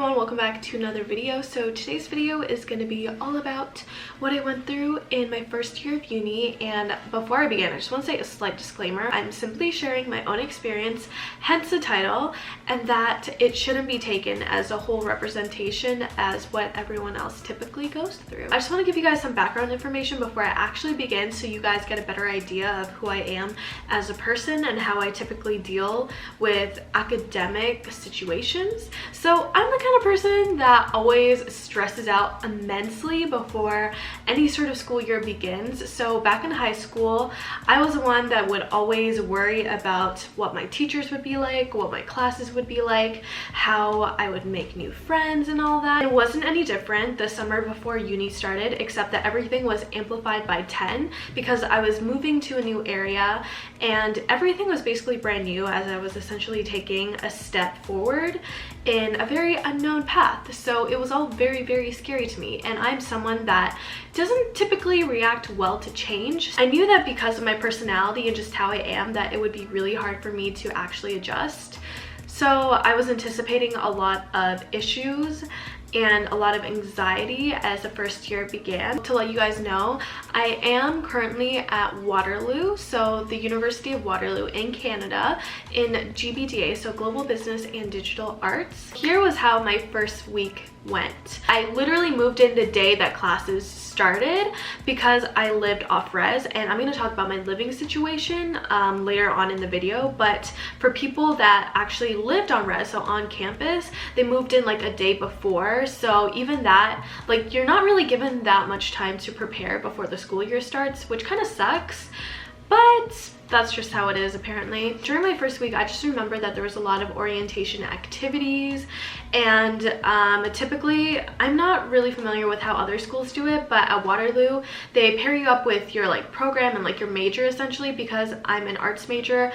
everyone, welcome back to another video. So today's video is going to be all about what I went through in my first year of uni. And before I begin, I just want to say a slight disclaimer. I'm simply sharing my own experience, hence the title, and that it shouldn't be taken as a whole representation as what everyone else typically goes through. I just want to give you guys some background information before I actually begin so you guys get a better idea of who I am as a person and how I typically deal with academic situations. So I'm the kind of person that always stresses out immensely before any sort of school year begins. So back in high school, I was the one that would always worry about what my teachers would be like, what my classes would be like, how I would make new friends and all that. It wasn't any different the summer before uni started, except that everything was amplified by 10 because I was moving to a new area and everything was basically brand new as I was essentially taking a step forward in a very unknown path. So it was all very, very scary to me, and I'm someone that doesn't typically react well to change. I knew that because of my personality and just how I am, that it would be really hard for me to actually adjust. So I was anticipating a lot of issues and a lot of anxiety as the first year began. To let you guys know, I am currently at Waterloo, so the University of Waterloo in Canada, in GBDA, so Global Business and Digital Arts. Here was how my first week went. I literally moved in the day that classes started because I lived off res, and I'm going to talk about my living situation later on in the video. But for people that actually lived on res, so on campus, they moved in like a day before. So even that, like, you're not really given that much time to prepare before the school year starts, which kind of sucks, but that's just how it is apparently. During my first week, I just remember that there was a lot of orientation activities, and typically, I'm not really familiar with how other schools do it, but at Waterloo, they pair you up with your like program and like your major essentially. Because I'm an arts major,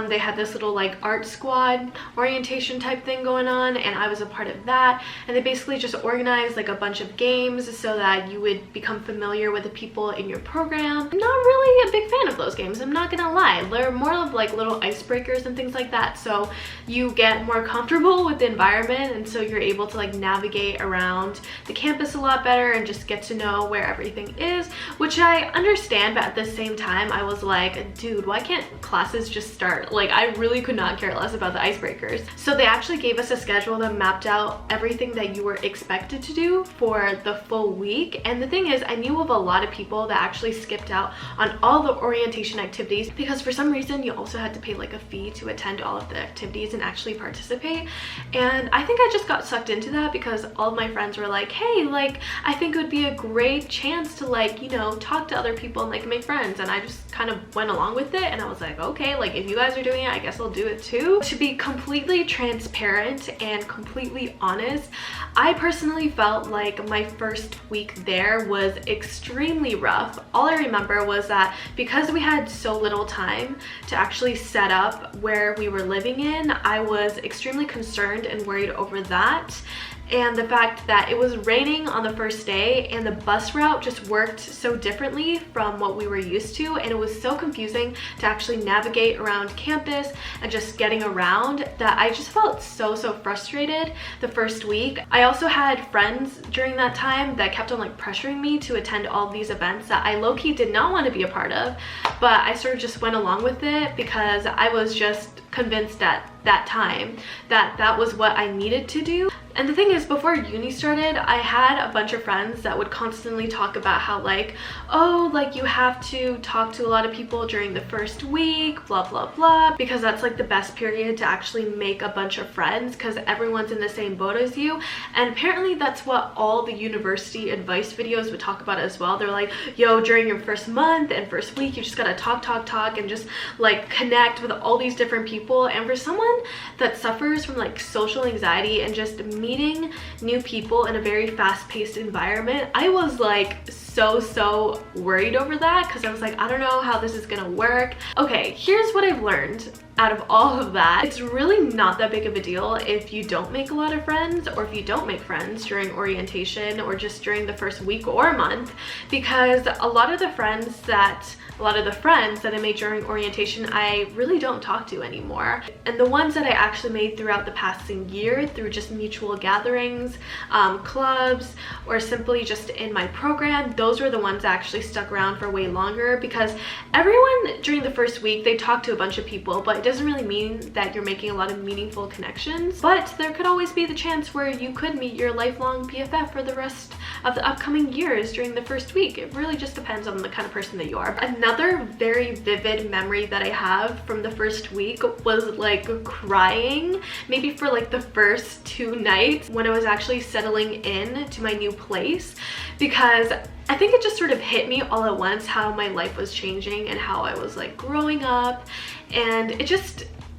they had this little like art squad orientation type thing going on, and I was a part of that. And they basically just organized like a bunch of games so that you would become familiar with the people in your program. I'm not really a big fan of those games, I'm not gonna lie. They're more of like little icebreakers and things like that, so you get more comfortable with the environment, and so you're able to like navigate around the campus a lot better and just get to know where everything is, which I understand. But at the same time, I was like, dude, why can't classes just start? Like, I really could not care less about the icebreakers. So they actually gave us a schedule that mapped out everything that you were expected to do for the full week. And the thing is, I knew of a lot of people that actually skipped out on all the orientation activities because for some reason you also had to pay like a fee to attend all of the activities and actually participate. And I think I just got sucked into that because all of my friends were like, hey, like, I think it would be a great chance to like, you know, talk to other people and like make friends. And I just kind of went along with it, and I was like, okay, like if you guys are doing it, I guess I'll do it too. To be completely transparent and completely honest, I personally felt like my first week there was extremely rough. All I remember was that because we had so little time to actually set up where we were living in, I was extremely concerned and worried over that. And the fact that it was raining on the first day and the bus route just worked so differently from what we were used to, and it was so confusing to actually navigate around campus and just getting around, that I just felt so frustrated the first week. I also had friends during that time that kept on like pressuring me to attend all these events that I low-key did not want to be a part of, but I sort of just went along with it because I was just convinced at that time that that was what I needed to do. And the thing is, before uni started, I had a bunch of friends that would constantly talk about how like, oh, like you have to talk to a lot of people during the first week, blah blah blah, because that's like the best period to actually make a bunch of friends because everyone's in the same boat as you. And apparently that's what all the university advice videos would talk about as well. They're like, yo, during your first month and first week, you just gotta talk and just like connect with all these different people. And for someone that suffers from like social anxiety and just meeting new people in a very fast-paced environment, I was like so worried over that because I was like, I don't know how this is gonna work. Okay, here's what I've learned out of all of that. It's really not that big of a deal if you don't make a lot of friends, or if you don't make friends during orientation or just during the first week or month, because a lot of the friends that I made during orientation, I really don't talk to anymore. And the ones that I actually made throughout the passing year through just mutual social gatherings, clubs, or simply just in my program, those were the ones that actually stuck around for way longer, because everyone during the first week, they talk to a bunch of people, but it doesn't really mean that you're making a lot of meaningful connections. But there could always be the chance where you could meet your lifelong BFF for the rest of the upcoming years during the first week. It really just depends on the kind of person that you are. Another very vivid memory that I have from the first week was like crying, maybe for like the first 2 nights when I was actually settling in to my new place, because I think it just sort of hit me all at once how my life was changing and how I was like growing up, and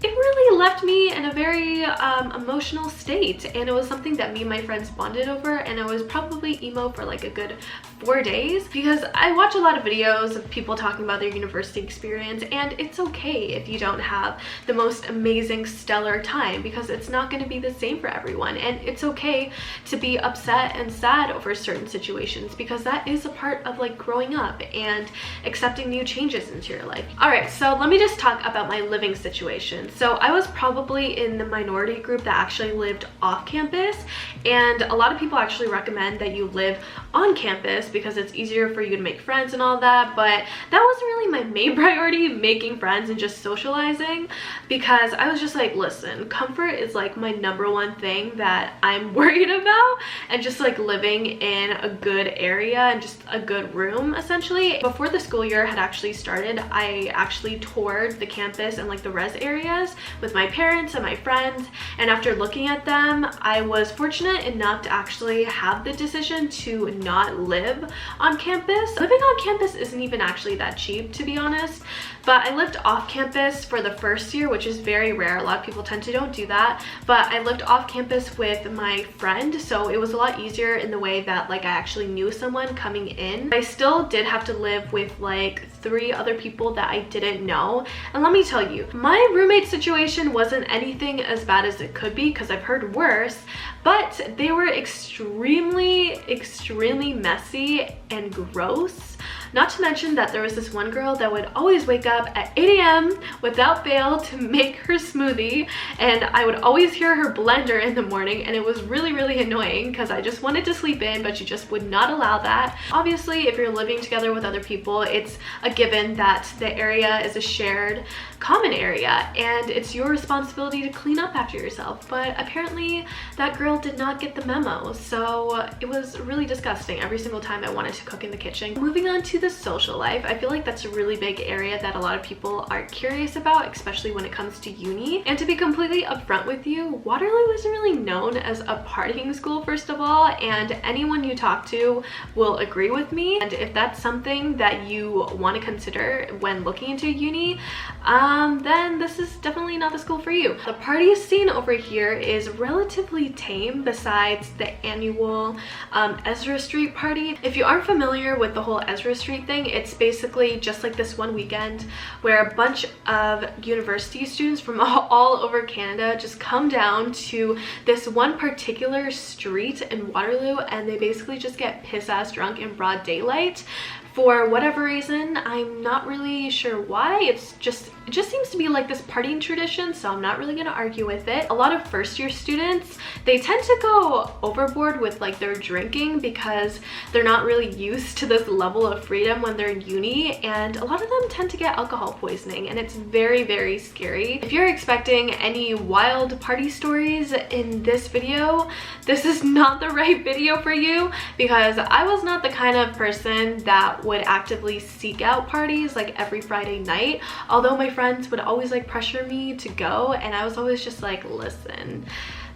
it really left me in a very emotional state, and it was something that me and my friends bonded over, and I was probably emo for like a good 4 days, because I watch a lot of videos of people talking about their university experience, and it's okay if you don't have the most amazing stellar time, because it's not going to be the same for everyone, and it's okay to be upset and sad over certain situations, because that is a part of like growing up and accepting new changes into your life. All right, so let me just talk about my living situation. So I was probably in the minority group that actually lived off campus, and a lot of people actually recommend that you live on campus because it's easier for you to make friends and all that, but that wasn't really my main priority, making friends and just socializing, because I was just like, listen, comfort is like my #1 thing that I'm worried about, and just like living in a good area and just a good room essentially. Before the school year had actually started, I actually toured the campus and like the res areas with my parents and my friends, and after looking at them, I was fortunate enough to actually have the decision to not live on campus. Living on campus isn't even actually that cheap, to be honest, but I lived off campus for the first year, which is very rare. A lot of people tend to don't do that, but I lived off campus with my friend, so it was a lot easier in the way that like I actually knew someone coming in. I still did have to live with like 3 other people that I didn't know, and let me tell you, my roommate situation wasn't anything as bad as it could be, because I've heard worse, but they were extremely messy and gross. Not to mention that there was this one girl that would always wake up at 8 a.m. without fail to make her smoothie, and I would always hear her blender in the morning, and it was really annoying because I just wanted to sleep in, but she just would not allow that. Obviously, if you're living together with other people, it's a given that the area is a shared common area, and it's your responsibility to clean up after yourself, but apparently that girl did not get the memo, so it was really disgusting every single time I wanted to cook in the kitchen. Moving on to the social life, I feel like that's a really big area that a lot of people are curious about, especially when it comes to uni. And to be completely upfront with you, Waterloo isn't really known as a partying school, first of all, and anyone you talk to will agree with me. And if that's something that you want to consider when looking into uni, then this is definitely not the school for you. The party scene over here is relatively tame besides the annual Ezra Street party. If you aren't familiar with the whole Ezra Street thing, it's basically just like this one weekend where a bunch of university students from all over Canada just come down to this one particular street in Waterloo, and they basically just get piss-ass drunk in broad daylight. For whatever reason, I'm not really sure why. It just seems to be like this partying tradition, so I'm not really gonna argue with it. A lot of first-year students, they tend to go overboard with like their drinking because they're not really used to this level of freedom when they're in uni, and a lot of them tend to get alcohol poisoning, and it's very scary. If you're expecting any wild party stories in this video, this is not the right video for you, because I was not the kind of person that would actively seek out parties like every Friday night, although my friends would always like pressure me to go, and I was always just like, listen,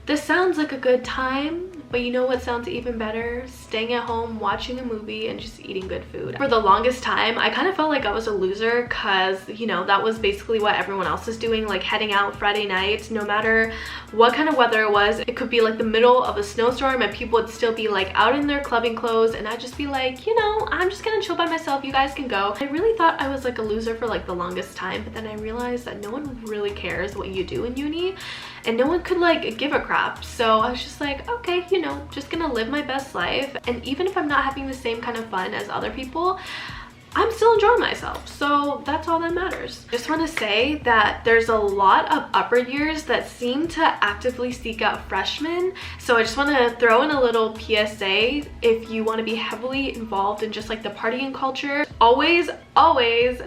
this sounds like a good time, but you know what sounds even better? Staying at home, watching a movie, and just eating good food. For the longest time, I kind of felt like I was a loser because, you know, that was basically what everyone else was doing, like heading out Friday nights, no matter what kind of weather it was. It could be like the middle of a snowstorm and people would still be like out in their clubbing clothes, and I'd just be like, you know, I'm just gonna chill by myself, you guys can go. I really thought I was like a loser for like the longest time, but then I realized that no one really cares what you do in uni, and no one could like give a crap. So I was just like, okay, you know, just gonna live my best life, and even if I'm not having the same kind of fun as other people, I'm still enjoying myself, so that's all that matters. Just want to say that there's a lot of upper years that seem to actively seek out freshmen, so I just want to throw in a little PSA. If you want to be heavily involved in just like the partying culture, always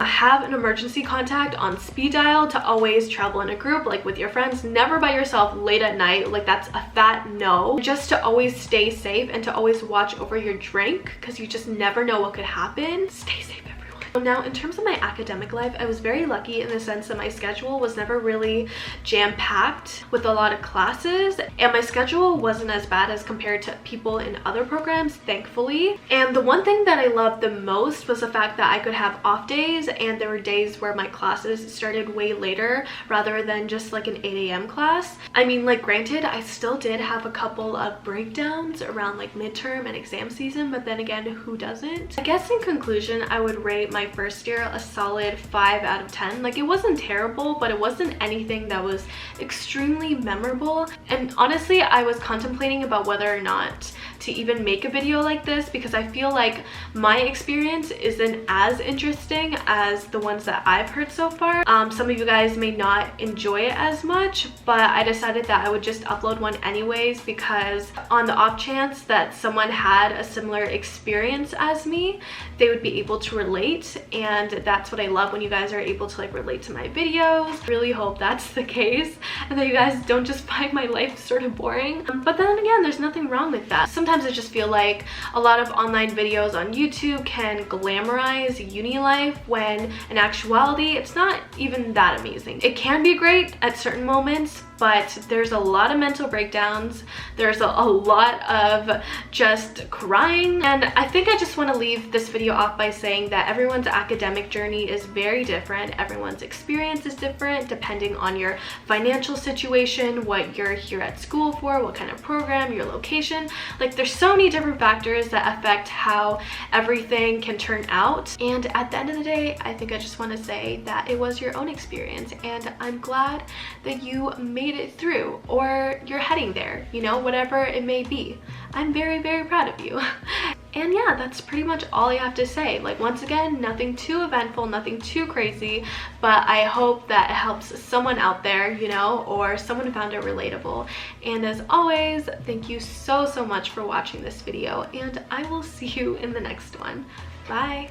have an emergency contact on speed dial, to always travel in a group, like with your friends, never by yourself late at night. Like, that's a fat no. Just to always stay safe and to always watch over your drink, because you just never know what could happen. Stay safe, everyone. Now, in terms of my academic life, I was very lucky in the sense that my schedule was never really jam-packed with a lot of classes, and my schedule wasn't as bad as compared to people in other programs, thankfully. And the one thing that I loved the most was the fact that I could have off days, and there were days where my classes started way later rather than just like an 8 a.m. class. I mean, like, granted, I still did have a couple of breakdowns around like midterm and exam season, but then again, who doesn't? I guess in conclusion, I would rate my first year a solid 5 out of 10. Like, it wasn't terrible, but it wasn't anything that was extremely memorable. And honestly, I was contemplating about whether or not to even make a video like this, because I feel like my experience isn't as interesting as the ones that I've heard so far. Some of you guys may not enjoy it as much, but I decided that I would just upload one anyways, because on the off chance that someone had a similar experience as me, they would be able to relate, and that's what I love, when you guys are able to like relate to my videos. Really hope that's the case, and that you guys don't just find my life sort of boring. But then again, there's nothing wrong with that. Sometimes I just feel like a lot of online videos on YouTube can glamorize uni life, when in actuality it's not even that amazing. It can be great at certain moments, but there's a lot of mental breakdowns, there's a lot of just crying, and I think I just want to leave this video off by saying that everyone's academic journey is very different. Everyone's experience is different depending on your financial situation, what you're here at school for, what kind of program, your location. Like, there's so many different factors that affect how everything can turn out, and at the end of the day, I think I just want to say that it was your own experience, and I'm glad that you made it through, or you're heading there, you know, whatever it may be. I'm very, very proud of you. And yeah, that's pretty much all I have to say. Like, once again, nothing too eventful, nothing too crazy, but I hope that it helps someone out there, you know, or someone found it relatable. And as always, thank you so much for watching this video, and I will see you in the next one. Bye.